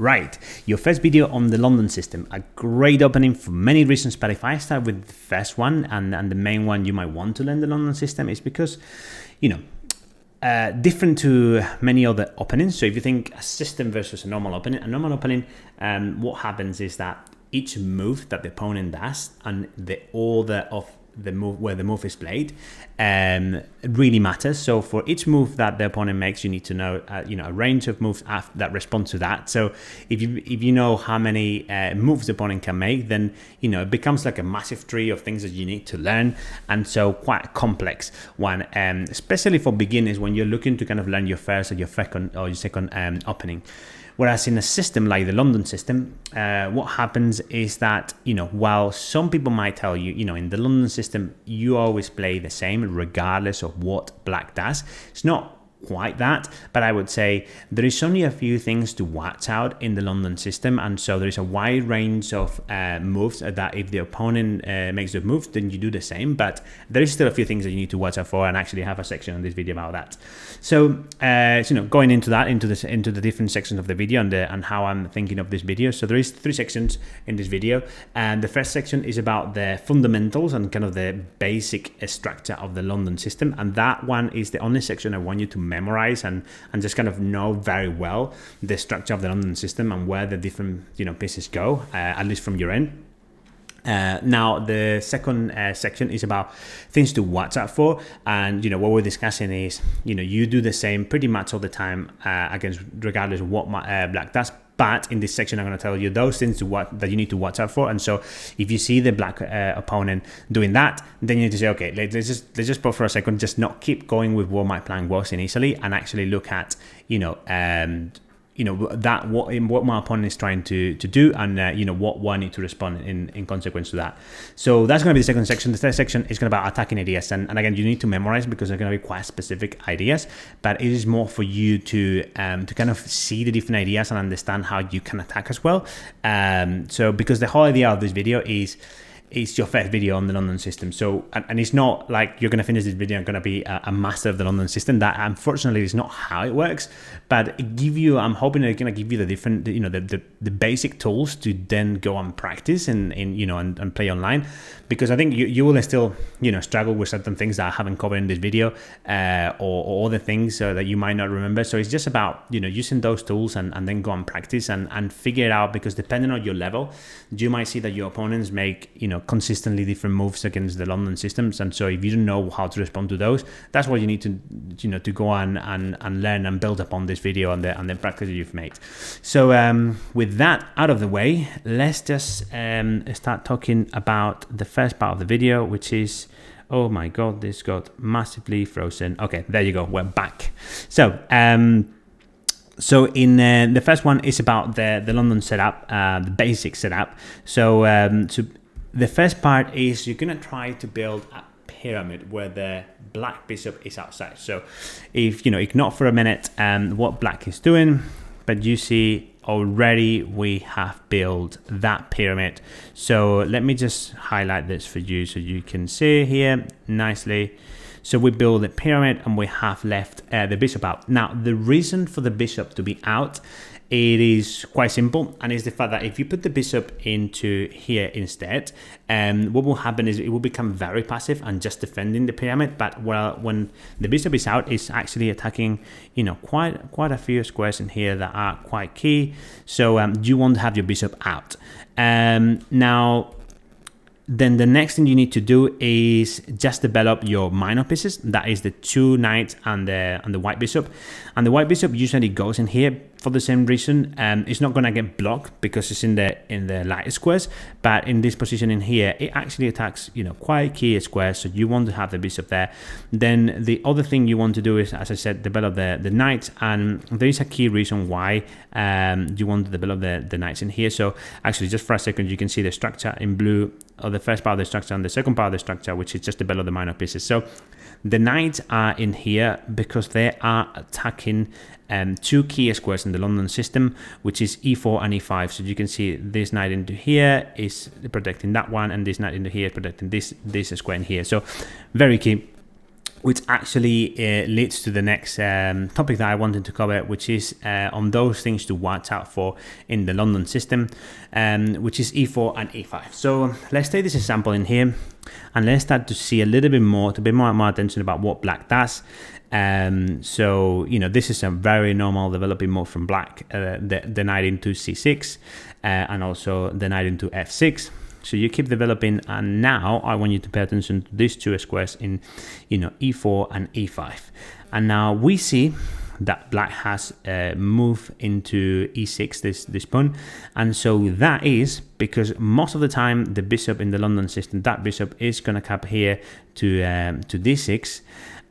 Right, your first video on the London system, a great opening for many reasons, but if I start with the first one and the main one you might want to learn the London system is because, different to many other openings. So if you think a system versus a normal opening, what happens is that each move that the opponent does and the order of the move where the move is played really matters. So for each move that the opponent makes, you need to know a range of moves that respond to that. So if you know how many moves the opponent can make, then it becomes like a massive tree of things that you need to learn, and so quite a complex one, especially for beginners when you're looking to kind of learn your first or your second opening. Whereas in a system like the London system, what happens is that, while some people might tell you, in the London system, you always play the same regardless of what black does. It's not quite that, but I would say there is only a few things to watch out in the London system, and so there is a wide range of moves that if the opponent makes the moves, then you do the same, but there is still a few things that you need to watch out for, and actually have a section on this video about that. So going into that, into the different sections of the video and how I'm thinking of this video. So there is 3 sections in this video, and the first section is about the fundamentals and kind of the basic structure of the London system, and that one is the only section I want you to memorize and just kind of know very well the structure of the London system and where the different pieces go, at least from your end. Now the second section is about things to watch out for, and what we're discussing is you do the same pretty much all the time against regardless of what black does. But in this section, I'm going to tell you those things that you need to watch out for. And so if you see the black opponent doing that, then you need to say, okay, let's just pause for a second, just not keep going with what my plan was initially, and actually look at, what my opponent is trying to do, and what I need to respond in consequence to that. So that's going to be the second section. The third section is going to be about attacking ideas, and again, you need to memorize because they're going to be quite specific ideas, but it is more for you to kind of see the different ideas and understand how you can attack as well. So because the whole idea of this video is it's your first video on the London system. So, and it's not like you're going to finish this video and going to be a master of the London system. That unfortunately is not how it works, but I'm hoping it's going to give you the different, the basic tools to then go and practice and play online. Because I think you will still, struggle with certain things that I haven't covered in this video, or other things that you might not remember. So it's just about, using those tools and then go and practice and figure it out, because depending on your level, you might see that your opponents make, consistently different moves against the London systems. And so if you don't know how to respond to those, that's what you need to, to go on and learn and build upon this video and the practice that you've made. So with that out of the way, let's just start talking about the first part of the video, which is, oh my God, this got massively frozen. Okay, there you go, we're back. So so in the first one is about the London setup, the basic setup. So the first part is you're gonna try to build a pyramid where the black bishop is outside. So if ignore for a minute what black is doing, but you see already we have built that pyramid. So let me just highlight this for you so you can see here nicely. So we build the pyramid and we have left the bishop out. Now the reason for the bishop to be out, it is quite simple, and it's the fact that if you put the bishop into here instead, what will happen is it will become very passive and just defending the pyramid. But when the bishop is out, it's actually attacking, quite a few squares in here that are quite key. So you want to have your bishop out. Now, then the next thing you need to do is just develop your minor pieces. That is the 2 knights and the white bishop. And the white bishop usually goes in here for the same reason. It's not going to get blocked because it's in the light squares, but in this position in here, it actually attacks quite key squares. So you want to have the bishop there. Then the other thing you want to do is, as I said, develop the knights, and there is a key reason why you want to develop the knights in here. So actually, just for a second, you can see the structure in blue, or the first part of the structure and the second part of the structure, which is just develop the minor pieces. So the knights are in here because they are attacking 2 key squares in the London system, which is e4 and e5. So you can see this knight into here is protecting that one, and this knight into here is protecting this square in here. So very key. which actually leads to the next topic that I wanted to cover, which is on those things to watch out for in the London system, which is E4 and E5. So let's take this example in here, and let's start to see a little bit more, to pay more attention about what black does. So, you know, this is a very normal developing move from black, the knight into C6, and also the knight into F6. So you keep developing, and now I want you to pay attention to these two squares in, you know, E4 and E5. And now we see that black has moved into E6, this pawn, and so that is because most of the time the bishop in the London system, that bishop is going to come here to D6,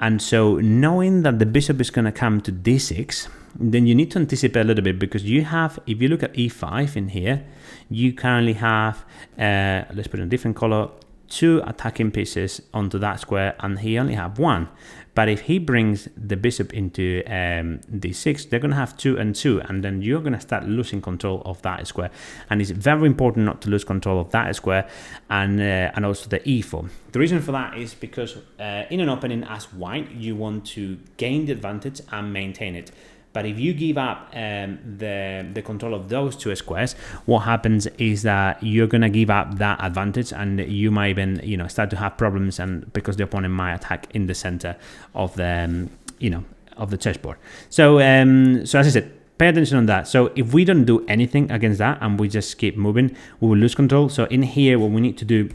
and so knowing that the bishop is going to come to D6, then you need to anticipate a little bit, because you have, if you look at E5 in here, you currently have, let's put in a different color, 2 attacking pieces onto that square, and he only have 1. But if he brings the bishop into D6, they're going to have 2 and 2, and then you're going to start losing control of that square. And it's very important not to lose control of that square, and also the E4. The reason for that is because in an opening as white, you want to gain the advantage and maintain it. But if you give up the control of those two squares, what happens is that you're gonna give up that advantage, and you might even, you know, start to have problems, and because the opponent might attack in the center of the, you know, of the chessboard. So so as I said, pay attention on that. So if we don't do anything against that and we just keep moving, we will lose control. So in here, what we need to do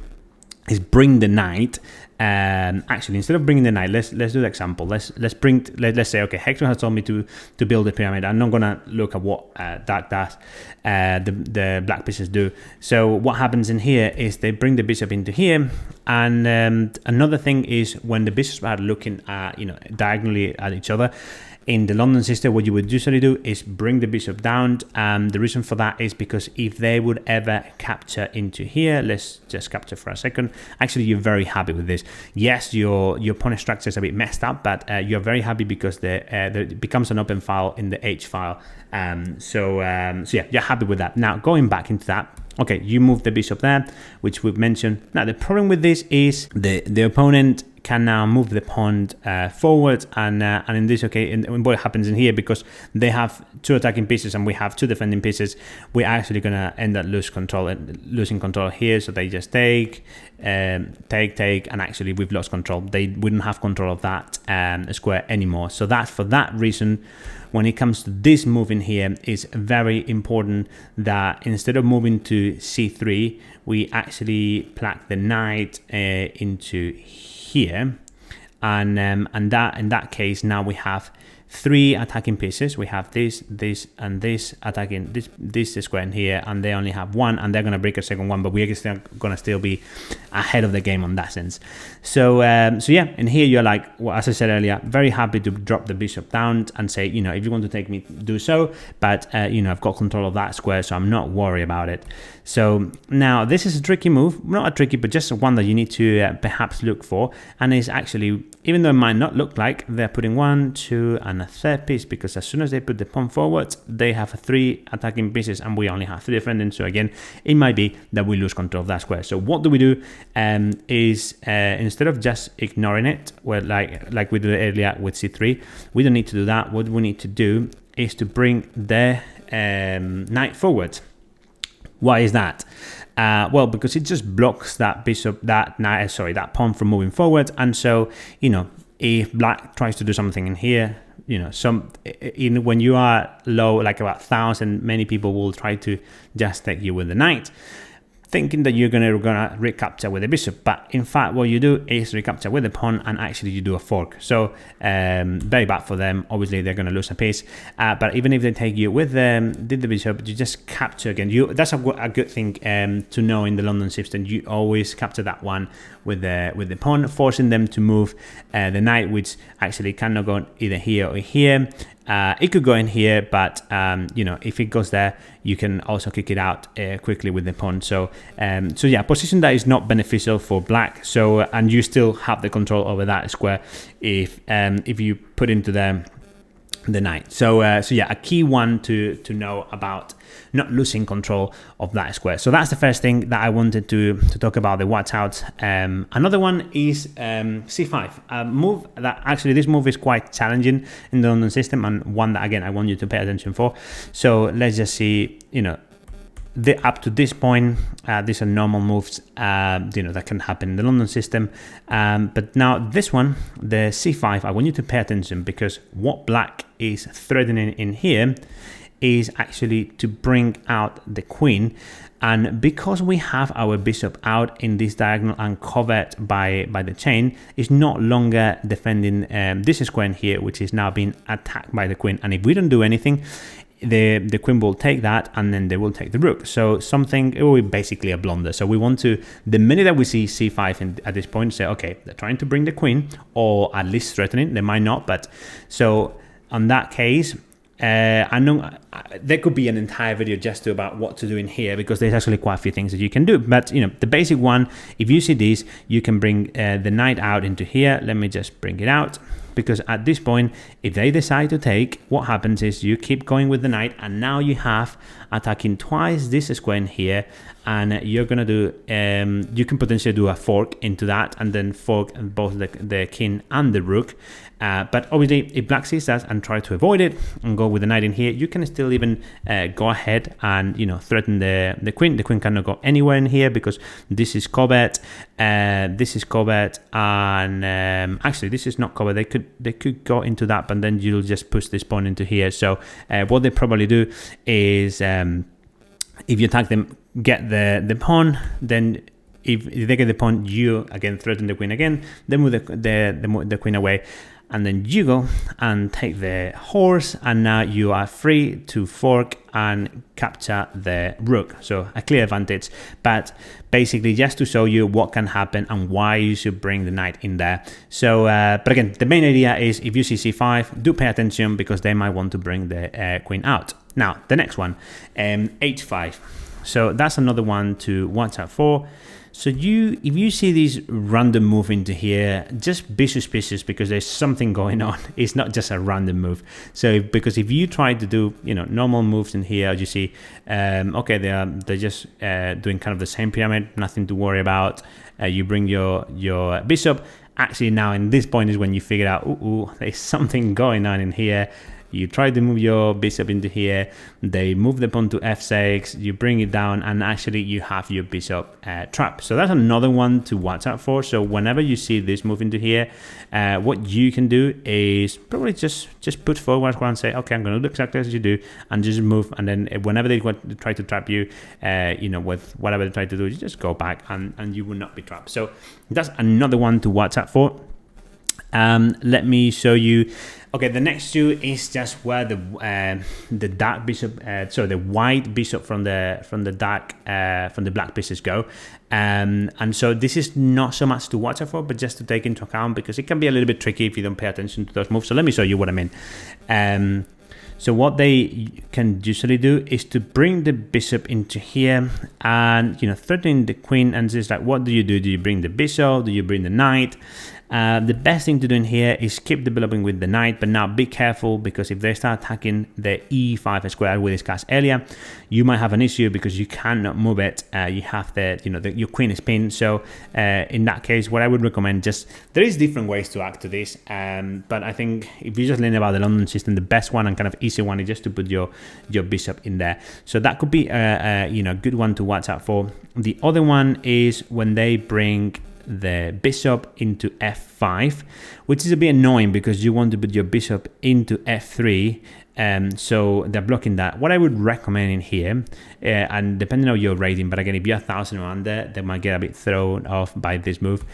is bring the knight. Actually, instead of bringing the knight, let's do the example. Let's say, okay, Hector has told me to build a pyramid. I'm not gonna look at what that does, the black pieces do. So what happens in here is they bring the bishop into here, and another thing is when the bishops are looking at, you know, diagonally at each other. In the London system, what you would usually do is bring the bishop down. The reason for that is because if they would ever capture into here, let's just capture for a second. Actually, you're very happy with this. Yes, your opponent's structure is a bit messed up, but you're very happy because it becomes an open file in the H file. So yeah, you're happy with that. Now, going back into that, okay, you move the bishop there, which we've mentioned. Now, the problem with this is the opponent can now move the pawn forward, and in this, okay, and what happens in here, because they have 2 attacking pieces and we have 2 defending pieces, we're actually gonna end up losing control here. So they just take, and actually we've lost control. They wouldn't have control of that square anymore. So that's for that reason. When it comes to this move in here, it's very important that instead of moving to C3, we actually plaque the knight into here, and that in that case, now we have 3 attacking pieces. We have this, and this attacking this square in here, and they only have 1, and they're gonna break a second one, but we're gonna still be ahead of the game on that sense. So so yeah, and here you're like, well, as I said earlier, very happy to drop the bishop down and say, you know, if you want to take me, do so, but you know, I've got control of that square, so I'm not worried about it. So now this is a tricky move, not a tricky, but just one that you need to perhaps look for, and is actually, even though it might not look like, they're putting 1, 2, and a 3rd piece, because as soon as they put the pawn forward, they have 3 attacking pieces, and we only have 3 defending. So again, it might be that we lose control of that square. So what do we do? Is instead of just ignoring it, well, like we did earlier with C3, we don't need to do that. What we need to do is to bring the knight forward. Why is that? Well, because it just blocks that bishop, that pawn from moving forward. And so, you know, if black tries to do something in here, you know, when you are low, like about 1,000, many people will try to just take you with the knight, thinking that you're gonna recapture with the bishop, but in fact what you do is recapture with the pawn, and actually you do a fork. So very bad for them. Obviously they're gonna lose a piece, but even if they take you with the bishop, you just capture again. That's a good thing to know in the London system. You always capture that one with the pawn, forcing them to move the knight, which actually cannot go either here or here. It could go in here, but you know, if it goes there, you can also kick it out quickly with the pawn. So so yeah, position that is not beneficial for black. So and you still have the control over that square if you put into the the knight. So yeah, a key one to know about not losing control of that square. So that's the first thing that I wanted to talk about, the watch outs. Another one is c5, a move that actually, this move is quite challenging in the London system, and one that again I want you to pay attention for. So let's just see, up to this point, these are normal moves, that can happen in the London system. But now this one, the c5, I want you to pay attention, because what black is threatening in here is actually to bring out the queen. And because we have our bishop out in this diagonal and covered by the chain, it's no longer defending this square in here, which is now being attacked by the queen. And if we don't do anything, the queen will take that, and then they will take the rook. So it will be basically a blunder. So we want to, the minute that we see c5 at this point, say, okay, they're trying to bring the queen, or at least threatening. They might not, but so on that case, I know there could be an entire video just about what to do in here, because there's actually quite a few things that you can do. But the basic one, if you see this, you can bring the knight out into here. Let me just bring it out, because at this point, if they decide to take, what happens is you keep going with the knight, and now you have attacking twice this square in here, and you're gonna do you can potentially do a fork into that, and then fork both the king and the rook. But obviously, if black sees that and try to avoid it and go with the knight in here, you can still even go ahead and threaten the queen. The queen cannot go anywhere in here because this is covered. This is covered, and actually this is not covered. They could go into that, but then you'll just push this pawn into here. So what they probably do is, if you attack them, get the pawn, then if they get the pawn, you again threaten the queen again, then move the queen away, and then you go and take the horse, and now you are free to fork and capture the rook. So a clear advantage, but basically just to show you what can happen and why you should bring the knight in there. So but again, the main idea is, if you see c5, do pay attention, because they might want to bring the queen out. Now the next one, h5. So that's another one to watch out for. So if you see this random move into here, just be suspicious, because there's something going on. It's not just a random move. So because if you try to do normal moves in here, you see, okay, they're just doing kind of the same pyramid, nothing to worry about. You bring your bishop. Actually, now in this point is when you figure out, ooh, there's something going on in here. You try to move your bishop into here, they move the pawn to f6, you bring it down, and actually you have your bishop trapped. So that's another one to watch out for. So whenever you see this move into here, what you can do is probably just put forward and say, okay, I'm going to do exactly as you do, and just move. And then whenever they try to trap you, with whatever they try to do, you just go back, and you will not be trapped. So that's another one to watch out for. Let me show you. Okay, the next two is just where the dark bishop, the white bishop from the black pieces go, and so this is not so much to watch out for, but just to take into account, because it can be a little bit tricky if you don't pay attention to those moves. So let me show you what I mean. So what they can usually do is to bring the bishop into here, and threatening the queen, and just like, what do? Do you bring the bishop? Do you bring the knight? The best thing to do in here is keep developing with the knight, but now be careful, because if they start attacking the e5 square we discussed earlier, you might have an issue, because you cannot move it. You have your queen is pinned. So in that case, what I would recommend, there is different ways to act to this, but I think if you just learn about the London system, the best one and kind of easy one is just to put your bishop in there. So that could be a good one to watch out for. The other one is when they bring the bishop into f5, which is a bit annoying, because you want to put your bishop into f3, so they're blocking that. What I would recommend in here, and depending on your rating, but again, if you're 1,000 or under, they might get a bit thrown off by this move,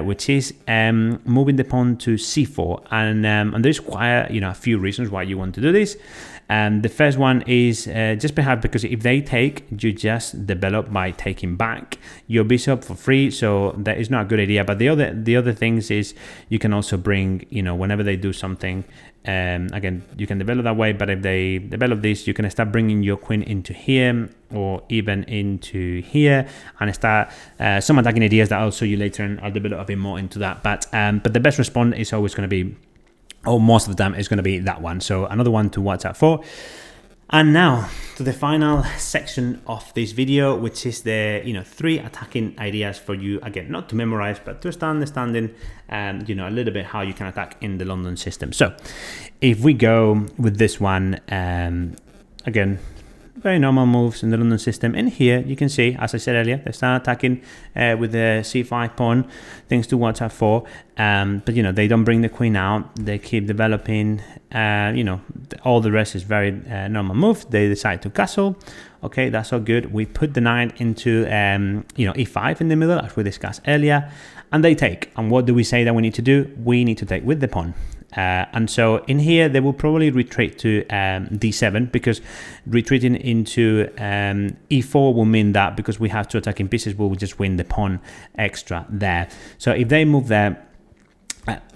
which is moving the pawn to c4, and there's quite a few reasons why you want to do this. The first one is just perhaps because if they take, you just develop by taking back your bishop for free, so that is not a good idea. But the other things is you can also bring, whenever they do something, again, you can develop that way, but if they develop this, you can start bringing your queen into here, or even into here, and start some attacking ideas that I'll show you later, and I'll develop a bit more into that. But the best response is always going to be or most of the time it's going to be that one. So another one to watch out for. And now to the final section of this video, which is the 3 attacking ideas for you, again, not to memorize, but to start understanding a little bit how you can attack in the London system. So if we go with this one, again, very normal moves in the London system. In here, you can see, as I said earlier, they start attacking with the c5 pawn, things to watch out for. But they don't bring the queen out. They keep developing. All the rest is very normal move. They decide to castle. Okay, that's all good. We put the knight into e5 in the middle, as we discussed earlier, and they take. And what do we say that we need to do? We need to take with the pawn. And so in here, they will probably retreat to d7, because retreating into e4 will mean that because we have 2 attacking pieces, we'll just win the pawn extra there. So if they move there,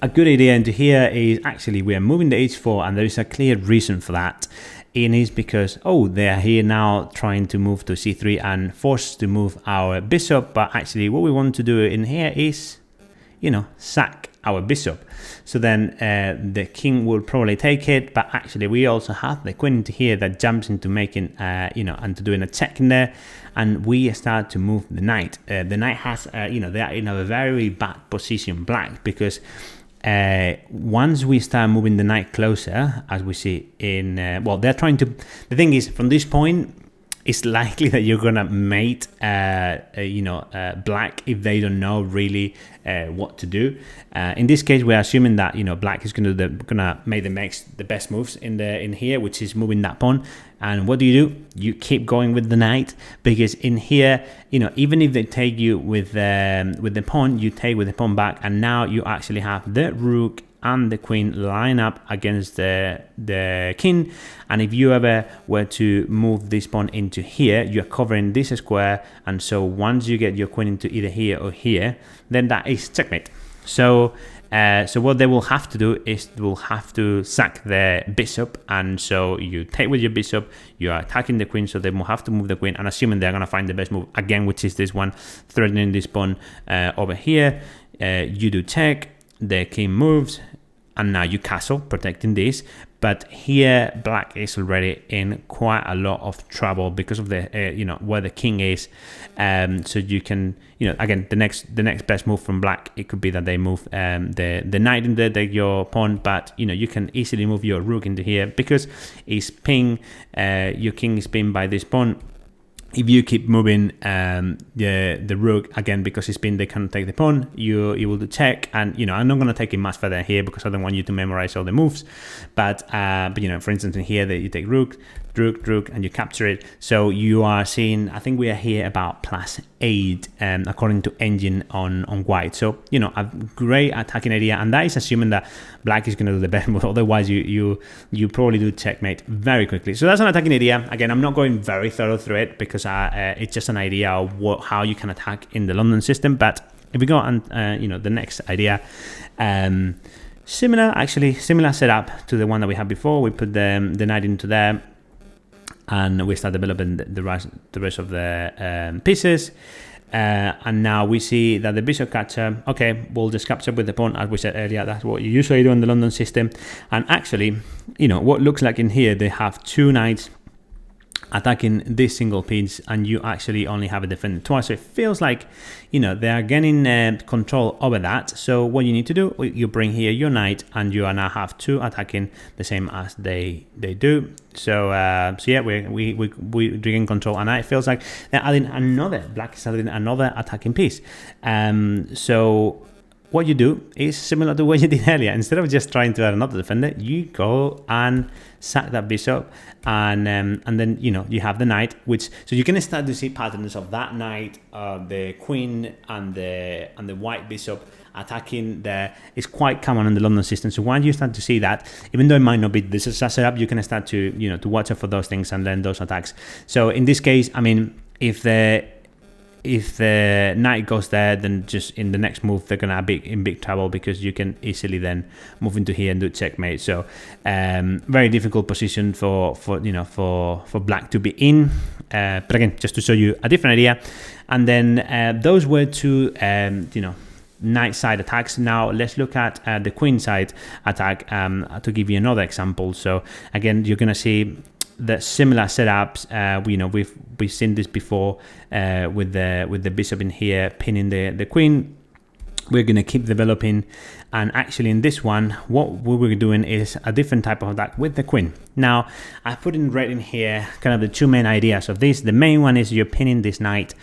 a good idea into here is actually we are moving the h4, and there is a clear reason for that. It is because, they are here now trying to move to c3 and forced to move our bishop. But actually what we want to do in here is, sack our bishop. So then the king will probably take it, but actually we also have the queen into here that jumps into making, and to doing a check in there, and we start to move the knight. The knight has, they are in a very bad position, black, because once we start moving the knight closer, as we see in, they're trying to, the thing is, from this point, it's likely that you're gonna mate, black if they don't know really what to do. In this case, we're assuming that black is gonna make the best moves in here, which is moving that pawn. And what do? You keep going with the knight, because in here, even if they take you with the pawn, you take with the pawn back, and now you actually have the rook and the queen line up against the king. And if you ever were to move this pawn into here, you're covering this square, and so once you get your queen into either here or here, then that is checkmate. So what they will have to do is they will have to sack the bishop, and so you take with your bishop, you are attacking the queen, so they will have to move the queen, and assuming they're going to find the best move again, which is this one, threatening this pawn over here, you do check, the king moves, and now you castle, protecting this. But here black is already in quite a lot of trouble because of the where the king is. So you can, again, the next best move from black, it could be that they move the knight in there, take your pawn, but you can easily move your rook into here because it's pinned. Your king is pinned by this pawn. If you keep moving the rook, again, because it's pinned, they can't take the pawn, you will do check. And I'm not going to take it much further here because I don't want you to memorize all the moves, but for instance, in here that you take rook, and you capture it. So you are seeing, I think we are here about +8 according to engine on white. So a great attacking idea, and that is assuming that black is going to do the best move. Otherwise you probably do checkmate very quickly. So that's an attacking idea. Again, I'm not going very thorough through it because it's just an idea of how you can attack in the London system. But if we go on the next idea, similar setup to the one that we had before. We put the knight into there, and we start developing the rest of the pieces. And now we see that the bishop capture, okay, we'll just capture with the pawn, as we said earlier. That's what you usually do in the London system. And actually, what looks like in here, they have 2 knights attacking this single piece, and you actually only have it defended twice. So it feels like, they are getting control over that. So what you need to do, you bring here your knight, and you now have 2 attacking the same as they do. So yeah, we regain control, and it feels like they're adding black is adding another attacking piece. So what you do is similar to what you did earlier. Instead of just trying to add another defender, you go and sack that bishop, and then you have the knight, so you can start to see patterns of that knight, the queen, and the white bishop attacking there. Is quite common in the London system. So once you start to see that, even though it might not be this is a setup, you can start to to watch out for those things and learn those attacks. So in this case, I mean, if the knight goes there, then just in the next move they're gonna be in big trouble, because you can easily then move into here and do checkmate. So very difficult position for black to be in. But again, just to show you a different idea. And then those were 2 knight side attacks. Now let's look at the queen side attack to give you another example. So again, you're gonna see the similar setups. We've seen this before with the bishop in here pinning the queen. We're going to keep developing, and actually in this one what we were doing is a different type of attack with the queen. Now I put in red in here kind of the two main ideas of this. The main one is you're pinning this knight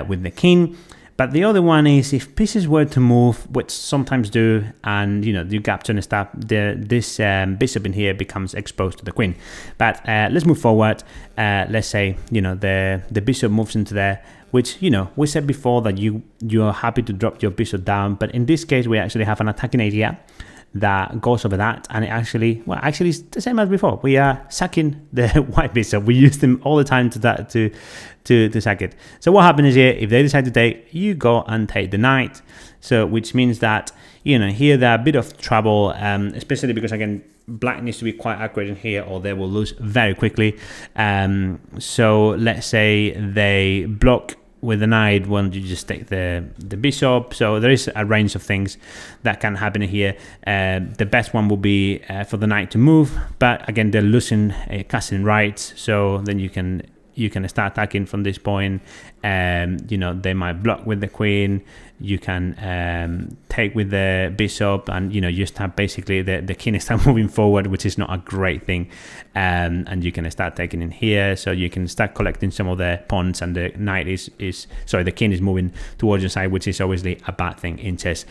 with the king, but the other one is if pieces were to move, which sometimes do, and you capture and stuff, this bishop in here becomes exposed to the queen. But let's move forward. Let's say the bishop moves into there, which we said before that you're happy to drop your bishop down, but in this case we actually have an attacking idea that goes over that, and it actually it's the same as before. We are sacking the white bishop. We use them all the time to sack it. So what happens here, if they decide to take, you go and take the knight. So which means that here there are a bit of trouble, especially because again black needs to be quite accurate in here or they will lose very quickly. So let's say they block with the knight, when you just take the bishop. So there is a range of things that can happen here. The best one will be for the knight to move, but again they're losing casting rights, so then you can start attacking from this point. They might block with the queen, you can take with the bishop, and you start basically the king start moving forward, which is not a great thing. And you can start taking in here, so you can start collecting some of the pawns, and the knight the king is moving towards your side, which is obviously a bad thing in chess.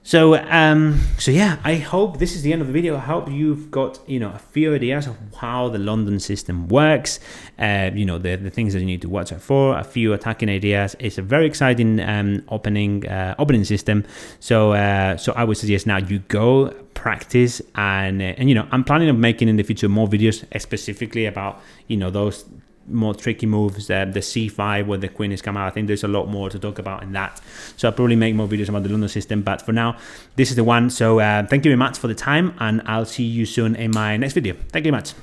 So yeah, I hope this is the end of the video. I hope you've got a few ideas of how the London system works, the things that you need to watch out for, a few attacking ideas. It's a very exciting opening system. So I would suggest now you go practice, and I'm planning on making in the future more videos specifically about those more tricky moves, the c5 where the queen is coming out. I think there's a lot more to talk about in that, so I'll probably make more videos about the London system, but for now this is the one. So thank you very much for the time, and I'll see you soon in my next video. Thank you very much.